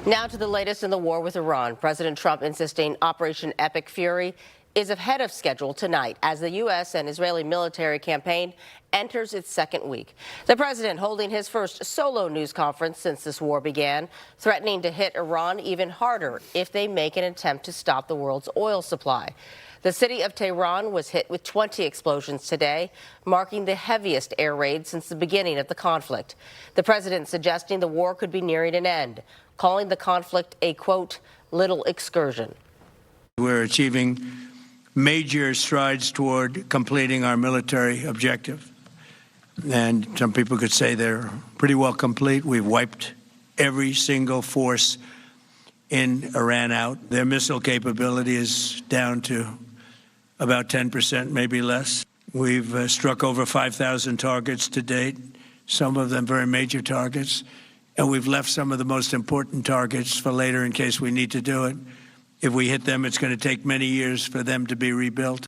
Now to the latest in the war with Iran. President Trump insisting Operation Epic Fury is ahead of schedule tonight as the U.S. and Israeli military campaign enters its second week. The president holding his first solo news conference since this war began, threatening to hit Iran even harder if they make an attempt to stop the world's oil supply. The city of Tehran was hit with 20 explosions today, marking the heaviest air raid since the beginning of the conflict. The president suggesting the war could be nearing an end, calling the conflict a, quote, little excursion. We're achieving major strides toward completing our military objective. And some people could say they're pretty well complete. We've wiped every single force in Iran out. Their missile capability is down to about 10%, maybe less. We've struck over 5,000 targets to date, some of them very major targets. And we've left some of the most important targets for later in case we need to do it. If we hit them, it's going to take many years for them to be rebuilt.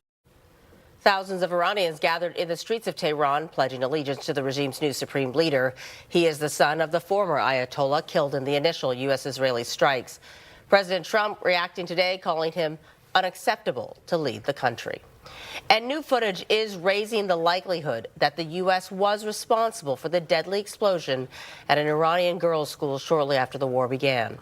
Thousands of Iranians gathered in the streets of Tehran, pledging allegiance to the regime's new supreme leader. He is the son of the former Ayatollah killed in the initial U.S.-Israeli strikes. President Trump reacting today, calling him unacceptable to lead the country. And new footage is raising the likelihood that the U.S. was responsible for the deadly explosion at an Iranian girls' school shortly after the war began.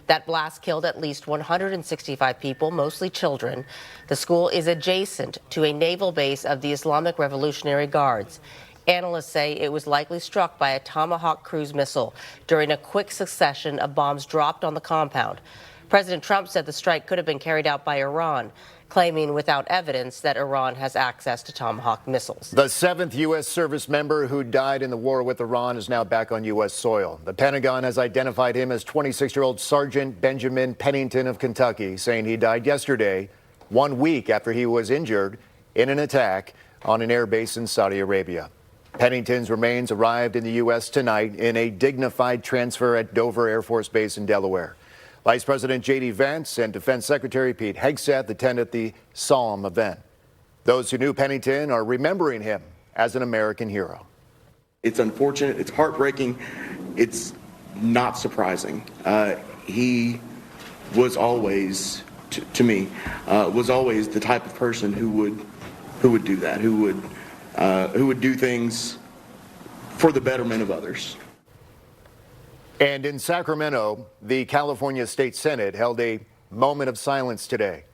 That blast killed at least 165 people, mostly children. The school is adjacent to a naval base of the Islamic Revolutionary Guards. Analysts say it was likely struck by a Tomahawk cruise missile during a quick succession of bombs dropped on the compound. President Trump said the strike could have been carried out by Iran, claiming without evidence that Iran has access to Tomahawk missiles. The 7th U.S. service member who died in the war with Iran is now back on U.S. soil. The Pentagon has identified him as 26-year-old Sergeant Benjamin Pennington of Kentucky, saying he died yesterday, 1 week after he was injured in an attack on an air base in Saudi Arabia. Pennington's remains arrived in the U.S. tonight in a dignified transfer at Dover Air Force Base in Delaware. Vice President J.D. Vance and Defense Secretary Pete Hegseth attended the solemn event. Those who knew Pennington are remembering him as an American hero. It's unfortunate. It's heartbreaking. It's not surprising. He was always, to me, was always the type of person who would do that, who would do things for the betterment of others. And in Sacramento, the California State Senate held a moment of silence today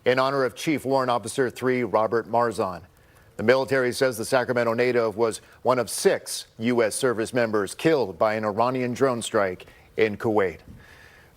in honor of Chief Warrant Officer 3 Robert Marzon. The military says the Sacramento native was one of 6 U.S. service members killed by an Iranian drone strike in Kuwait.